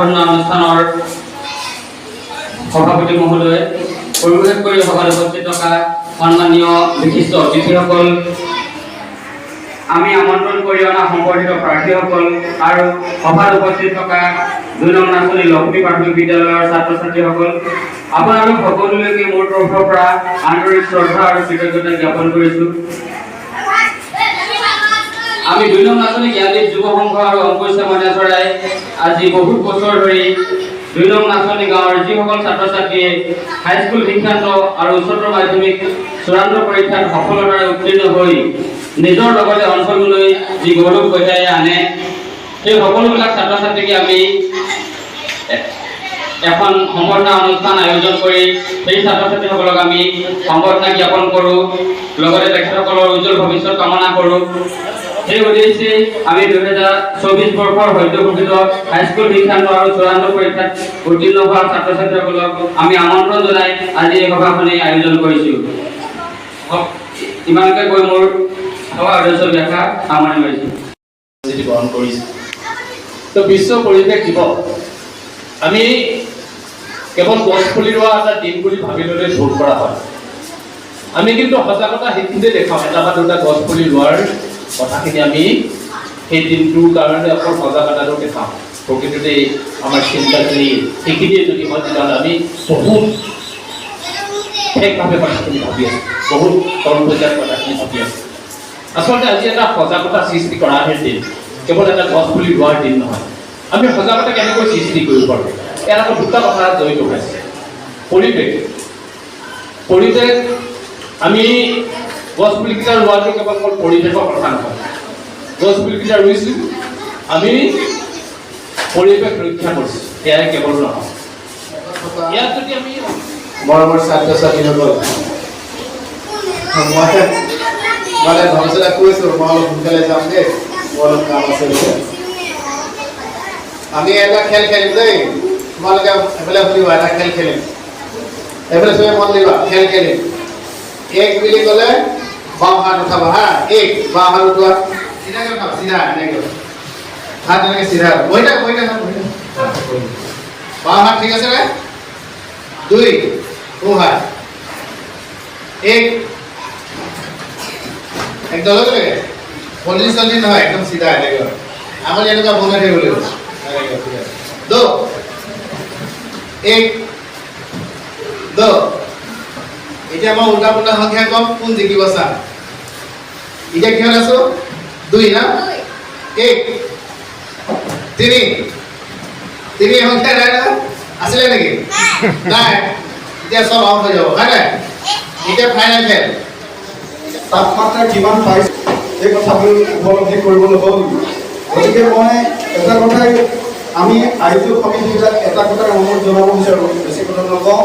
অনুষ্ঠানৰ সভাপতি মহোদয় পৰিৱেশ কৰি সভাত উপস্থিত থকা সন্মানীয় বিশিষ্ট অতিথিসকল, আমি আমন্ত্ৰণ কৰি অনা সম্বৰ্ধিত প্ৰাৰ্থীসকল আৰু সভাত উপস্থিত থকা ২ নং নাচনী লক্ষ্মী প্ৰাথমিক বিদ্যালয়ৰ ছাত্ৰ ছাত্ৰীসকল, আপোনালোক সকলোলৈকে মোৰ তৰফৰ পৰা আন্তৰিক শ্ৰদ্ধা আৰু কৃতজ্ঞতা জ্ঞাপন কৰিছোঁ। আমি ২ নং নাচনী জ্ঞানদীপ যুৱ সংঘ আৰু অংকুশ মইনাচৰাই আজি বহুত বছৰ ধৰি ২ নং নাচনী গাঁৱৰ যিসকল ছাত্ৰ ছাত্ৰীয়ে হাইস্কুল শিক্ষান্ত আৰু উচ্চতৰ মাধ্যমিক চূড়ান্ত পৰীক্ষাত সফলতাৰে উত্তীৰ্ণ হৈ নিজৰ লগতে অঞ্চললৈ যি গৌৰৱ কঢ়িয়াই আনে, সেই সকলোবিলাক ছাত্ৰ ছাত্ৰীকে আমি এখন সম্বৰ্ধনা অনুষ্ঠান আয়োজন কৰি সেই ছাত্ৰ ছাত্ৰীসকলক আমি সম্বৰ্ধনা জ্ঞাপন কৰোঁ, লগতে তেখেতসকলৰ উজ্জ্বল ভৱিষ্যত কামনা কৰোঁ। সেই উদ্দেশ্যে আমি 2024 বৰ্ষৰ সদ্য ঘোষিত হাইস্কুল শিক্ষান্ত আৰু চূড়ান্ত পৰীক্ষাত উত্তীৰ্ণ হোৱা ছাত্ৰ ছাত্ৰীসকলক আমি আমন্ত্ৰণ জনাই আজি এই সভাখনি আয়োজন কৰিছোঁ। ইমানকে কৈ মোৰ সভা উদ্দেশ্য ব্যাখ্যা সামৰণি মাৰিছোঁ। গ্ৰহণ কৰিছে। তো বিশ্ব পৰিৱেশ দিৱস আমি কেৱল গছ পুলি ৰোৱা এটা দিন বুলি ভাবি ল'লে ভুল কৰা হয়। আমি কিন্তু সজাগতা সেইখিনিতে দেখাওঁ, এটা বা দুটা গছ পুলি ৰোৱাৰ কথাখিনি আমি সেই দিনটোৰ কাৰণে অকল সজাগতাটো দেখাওঁ। প্ৰকৃততে আমাৰ চিন্তাখিনি সেইখিনিয়ে যদি হয় তেতিয়াহ'লে আমি বহুত ঠেকভাৱে কথাখিনি ভাবি আছোঁ, বহুত তল পৰ্যায়ত কথাখিনি ভাবি আছোঁ। আচলতে আজি এটা সজাগতা সৃষ্টি কৰাৰ দিন, কেৱল এটা গছ পুলি ৰোৱাৰ দিন নহয়। আমি সজাগতা কেনেকৈ সৃষ্টি কৰিব পাৰোঁ, ইয়াত আকৌ দুটা কথা জড়িত হৈ আছে। পৰিৱেশ আমি গছ পুলিকেইটা ৰোৱাটো কেৱল পৰিৱেশৰ কথা নহয়, গছ পুলিকেইটা ৰুইছোঁ আমি পৰিৱেশ ৰক্ষা কৰিছোঁ, সেয়াই কেৱল নহয়। ইয়াত যদি আমি মৰমৰ ছাত্ৰ ছাত্ৰীসকল, মই ভৱিষ্যতে কৈছোঁ মই অলপ সোনকালে যাম দেই, মোৰ অলপ কাম আছে। আমি এটা খেল খেলিম দেই, তোমালোকে এফালে শুনিবা, এটা খেল খেলিম, এফালে চবে মন দিবা, খেল খেলিম। এক বুলি ক'লে বাওঁ হাত উঠাবা হা, এক বাওঁ হাত উঠোৱা, চিধাকৈ উঠাবা, চিধা এনেকৈ হাত এনেকৈ চিধা, বহি থাক বাওঁ হাত, ঠিক আছে নে? 2 সোঁ হাত, এক একদম লগে পলিশ চল্লি নহয়, একদম চিধা এনেকৈ আমাৰ এনেকুৱা বনাই থাকিব লাগিব। 2 1 2 এতিয়া মই উল্টা পুল্টা সংখ্যা কম, কোন জিকিব চা। এতিয়া কিহত আছো? 2 না? 1 3 সংখ্যা নাই না? আছিলে নেকি? নাই। এতিয়া চব আউট হৈ যাব, হয় নাই? এতিয়া ফাইনেল খেল। তাপমাত্ৰা কিমান পাইছে এই কথাবোৰ উপলব্ধি কৰিবলৈ হ'ল। গতিকে মই এটা কথাই আমি আয়োজক সমিতিবিলাক এটা কথাই অনুৰোধ জনাব বিচাৰোঁ, বেছি কথা নকওঁ,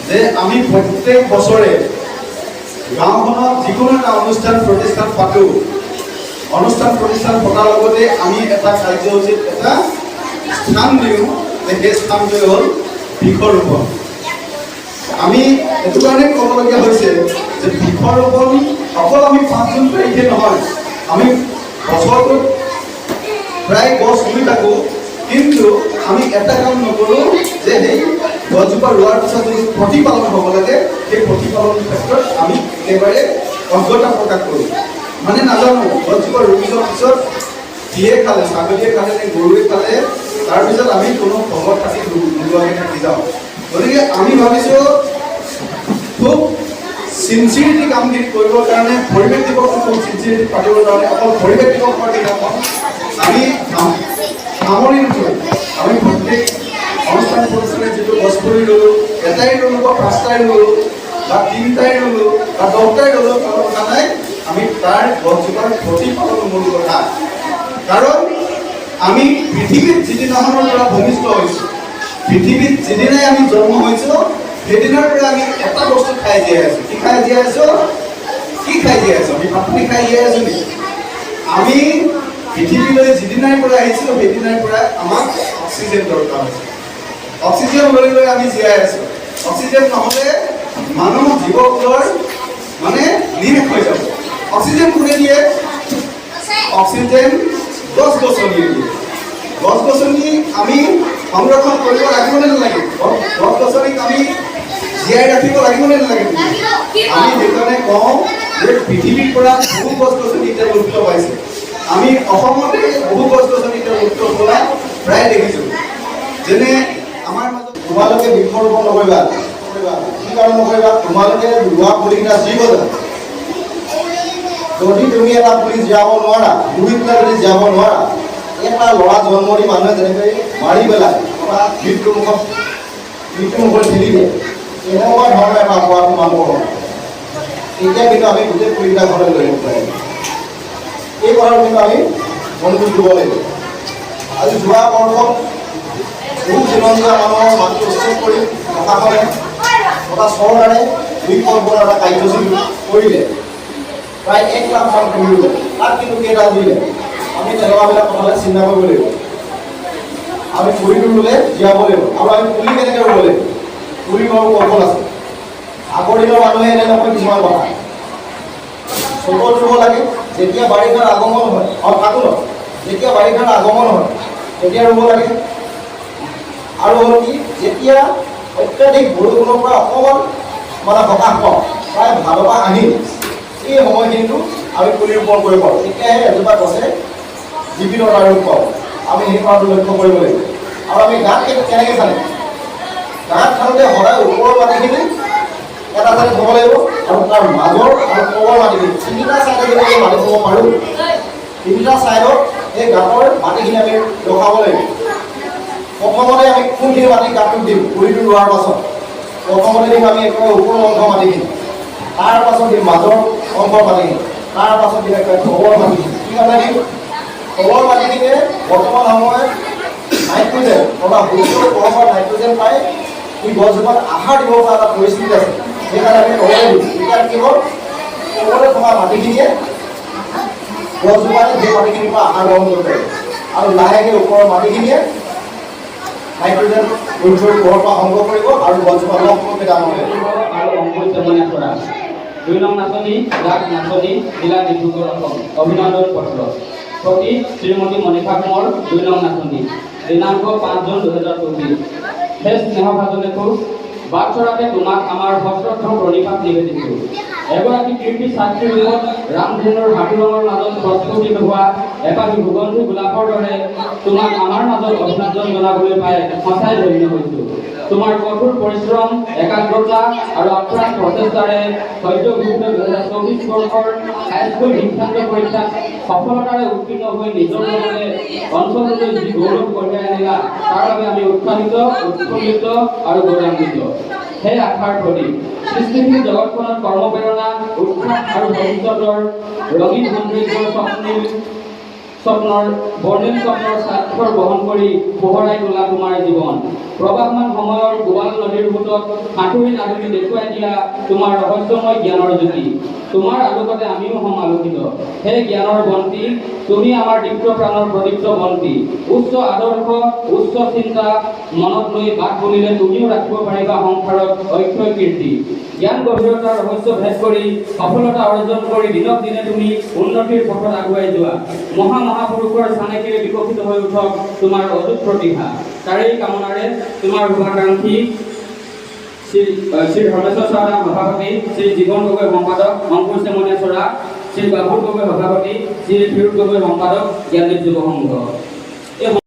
যে আমি প্ৰত্যেক বছৰে গাঁওখনত যিকোনো এটা অনুষ্ঠান প্ৰতিষ্ঠান পাতোঁ। অনুষ্ঠান প্ৰতিষ্ঠান পতাৰ লগতে আমি এটা কাৰ্যসূচীত এটা স্থান দিওঁ, যে সেই স্থানটোৱে হ'ল বৃক্ষৰোপণ। আমি এইটো কাৰণে ক'বলগীয়া হৈছে যে বৃক্ষৰোপণ অকল আমি 5 জুন তাৰিখে নহয়, আমি বছৰটোত প্ৰায় গছ ৰুই থাকোঁ, কিন্তু আমি এটা কাম নকৰোঁ যে সেই গছজোপা ৰোৱাৰ পিছত যদি প্ৰতিপালন হ'ব লাগে, সেই প্ৰতিপালনৰ ক্ষেত্ৰত আমি একেবাৰে অজ্ঞতা প্ৰকাশ কৰোঁ। মানে নাজানো গছজোপা ৰুই যোৱাৰ পিছত কিয়ে খালে, ছাগলীয়ে খালে নে গৰুৱে খালে, তাৰপিছত আমি কোনো খবৰ খাতি নোলোৱাকৈ থাকি যাওঁ। গতিকে আমি ভাবিছোঁ খুব চিনচিয়াৰিটি কামখিনি কৰিবৰ কাৰণে পৰিৱেশ দিৱসটো খুব চিনচিয়াৰিটি পাতিবৰ কাৰণে অকল পৰিৱেশ দিৱসৰ দিনাখন আমি সামৰি নথৈ আমি প্ৰত্যেক অনুষ্ঠান প্ৰতিষ্ঠানে যিটো গছ পুলি ৰুলোঁ, এটাই ৰুলোঁ বা 5টাই ৰুলোঁ বা 3টাই ৰুলোঁ বা 10টাই ৰুলোঁ, কোনো কথা নাই। আমি তাৰ গছজোপাৰ প্ৰতিপালন মূল কথা। কাৰণ আমি পৃথিৱীত যিদিনাখনৰ পৰা ভূমিষ্ঠ হৈছোঁ, পৃথিৱীত যিদিনাই আমি জন্ম হৈছোঁ, সেইদিনাৰ পৰা আমি এটা বস্তু খাই জীয়াই আছোঁ। কি খাই জীয়াই আছোঁ? আমি পানী খাই জীয়াই আছোঁ নেকি? আমি পৃথিৱীলৈ যিদিনাৰ পৰা আহিছোঁ, সেইদিনাৰ পৰা আমাক অক্সিজেন দৰকাৰ হৈছে। অক্সিজেন লৈ লৈ আমি জীয়াই আছোঁ। অক্সিজেন নহ'লে মানুহ জীৱকুলৰ মানে নিৰ্শেষ হৈ যাব। অক্সিজেন কোনে দিয়ে? অক্সিজেন গছ গছনিয়ে দিয়ে। গছ গছনি আমি সংৰক্ষণ কৰিব লাগিব নে নালাগে? গছ-গছনিক আমি জীয়াই ৰাখিব লাগিব নে নালাগে? আমি সেইকাৰণে কওঁ যে পৃথিৱীৰ পৰা বহু গছ-গছনি এতিয়া লুপ্ত পাইছে। আমি অসমতে বহু গছ-গছনি এতিয়া লুপ্ত হোৱা প্ৰায় দেখিছোঁ। যেনে আমাৰ মাজত তোমালোকে বৃক্ষৰোপণ নকৰিবা, কি কাৰণ নকৰিবা? তোমালোকে ৰোৱা পুলিকেইটা জীৱ জানো? যদি তুমি এটা পুলি জীয়াব নোৱাৰা, ৰুই পেলাই যদি জীয়াব নোৱাৰা, এটা ল'ৰা জন্ম দি মানুহে যেনেকৈ মাৰি পেলাই বা মৃত্যুমুখত ঠেলি দিয়ে, এনেকুৱা ধৰণৰ এটা হোৱাটো মানুহৰ হয়। তেতিয়া কিন্তু আমি গোটেই পুলিকেইটা ঘৰলৈ লৈ আহিব পাৰিম। এই কথাটো কিন্তু আমি মনোযোগ দিব লাগিব। আজি যোৱা বৰ্ষত বহু জীৱনজোৰা মানুহৰ মাটি উচ্ছেদ কৰি প্ৰশাসনে তথা চৰকাৰে বৃক্ষৰোপণৰ এটা কাৰ্যসূচী কৰিলে। প্ৰায় 1 লাখ মান পুলি ৰুলে। তাত কিন্তু কেইটা ৰুলে? আমি তেনেকুৱাবিলাক কথালৈ চিন্তা কৰিব লাগিব। আমি পুলিটো ৰুলে জীয়াব লাগিব। আৰু আমি পুলি কেনেকৈ ৰুব লাগিব? পুলি ৰোৱাৰ কৌশল আছে। আগৰ দিনৰ মানুহে এনে নকয় কিছুমান কথা। চপত ৰুব লাগে, যেতিয়া বাৰিষাৰ আগমন হয়, ফাগুনত যেতিয়া বাৰিষাৰ আগমন হয় তেতিয়া ৰুব লাগে। আৰু হ'ল কি, যেতিয়া অত্যাধিক বৰষুণৰ পৰা অকণমান সকাহ পাওঁ, প্ৰায় ভাদ বা আহিন, এই সময়খিনিতো আমি পুলি ৰোপণ কৰিব পাৰোঁ। তেতিয়াহে এজোপা গছে জীৱিতৰ ৰূপ পাওঁ। আমি সেই কথাটো লক্ষ্য কৰিব লাগিব। আৰু আমি গাঁত কেনেকৈ খান্দিম? গাঁত খান্দোতে সদায় ওপৰৰ মাটিখিনি এটা চাইডে থ'ব লাগিব আৰু তাৰ মাজৰ আৰু তলৰ মাটিখিনি 3টা চাইডে যদি আমি মাটি থ'ব পাৰোঁ, 3টা চাইডত সেই গাঁতৰ মাটিখিনি আমি ৰখাব লাগিব। প্ৰথমতে আমি কোনখিনি মাটি গাঁতটোত দিম? পুলিটো ৰোৱাৰ পাছত প্ৰথমতে দিম আমি একেবাৰে ওপৰৰ অংশ মাটিখিনি, তাৰ পাছত দিম মাজৰ অংশৰ মাটিখিনি, তাৰ পাছত দিম একেবাৰে তলৰ মাটিখিনি। কি কাৰণে দিম? তলৰ মাটিখিনিয়ে বৰ্তমান সময়ত নাইট্ৰজেন অথবা সূৰ্যৰ গৰমৰ নাইট্ৰজেন পাই এই গছজোপাত আহাৰ দিব পৰা এটা পৰিস্থিতি আছে। সেইকাৰণে আমি তললৈ দিম। তেতিয়া কি হ'ল, তললৈ থকা মাটিখিনিয়ে গছজোপাই সেই মাটিখিনিৰ পৰা আহাৰ গ্ৰহণ কৰিব পাৰিব আৰু লাহেকৈ ওপৰৰ মাটিখিনিয়ে নাইট্ৰজেন সূৰ্যৰ পোহৰৰ পৰা সংগ্ৰহ কৰিব আৰু গছজোপা লহপহকৈ ডাঙৰ হ'ব। আৰু অংকুৰ চেমনীয়া চৰা 2 নং নাচনী জাক নাচনী জিলা ডিব্ৰুগড় অসম অভিনন্দন পত্ৰ প্ৰতি শ্ৰীমতী মণিষা কোঁৱৰ 2 নং নাচনী দিনাংক 5 জুন 2024। হে স্নেহভাজনেতো বাট চৰাতে তোমাক আমাৰ সশ্ৰদ্ধ প্ৰণিপাত নিবেদিছোঁ। এগৰাকী কীৰ্তি ছাত্ৰীৰ ৰূপত ৰামধেনুৰ হাতী ৰঙৰ মাজত প্ৰস্ফুটিত হোৱা এপাহি সুগন্ধি গোলাপৰ দৰে তোমাক আমাৰ মাজত অভিনন্দন জনাবলৈ পাই সঁচাই ধন্য হৈছোঁ। তোমাৰ কঠোৰ পৰিশ্ৰম, একাগ্ৰতা আৰু আপ্ৰাণ প্ৰচেষ্টাৰে সদ্যঘোষিত 2024 বৰ্ষৰ হাইস্কুল শিক্ষান্ত পৰীক্ষাত সফলতাৰে উত্তীৰ্ণ হৈ নিজৰ লগতে অঞ্চললৈ যি গৌৰৱ কঢ়িয়াই আনিলা, তাৰ বাবে আমি উৎসাহিত, উৎফুল্লিত আৰু গৌৰৱান্বিত। সেই আশাৰ প্ৰতীক সৃষ্টিশীল জগতখনত কৰ্মপ্ৰেৰণা, উৎসাহ আৰু ভৱিষ্যতৰ ৰঙীন সৌন্দৰ্যৰ স্বপ্নৰ বৰ্ণিল স্বপ্নৰ স্বাক্ষৰ বহন কৰি পোহৰাই তোলা তোমাৰ জীৱন। প্ৰবাহমান সময়ৰ গোৱাল নদীৰ সোঁতত সাঁতুৰি নাদুৰি দেখুৱাই দিয়া তোমাৰ ৰহস্যময় জ্ঞানৰ জ্যোতি। তোমাৰ আলোকতে আমিও হম আলোকিত। সেই জ্ঞানৰ বন্তি, তুমি আমাৰ দীপ্ত প্ৰাণৰ প্ৰদীপ্ত বন্তি। উচ্চ আদৰ্শ, উচ্চ চিন্তা মনত লৈ বাট বুলিলে তুমিও ৰাখিব পাৰিবা সংসাৰত ঐক্যৰ কীৰ্তি। জ্ঞান গভীৰতাৰ ৰহস্য ভেদ কৰি সফলতা অৰ্জন কৰি দিনক দিনে তুমি উন্নতিৰ পথত আগুৱাই যোৱা। মহাপুৰুষৰ চানেকিৰে বিকশিত হৈ উঠক তোমাৰ অযুত প্ৰতিভা। তাৰেই কামনাৰে তোমাৰ শুভাকাংক্ষী শ্ৰী ধৰ্মেশ্বৰ চৰা সভাপতি, শ্ৰী জীৱন গগৈ সম্পাদক, অংকুৰ চেমনীয়া চৰা, শ্ৰী বাবুল গগৈ সভাপতি, শ্ৰী ফিৰোজ গগৈ সম্পাদক, জ্ঞানদীপ যুৱ সংঘ।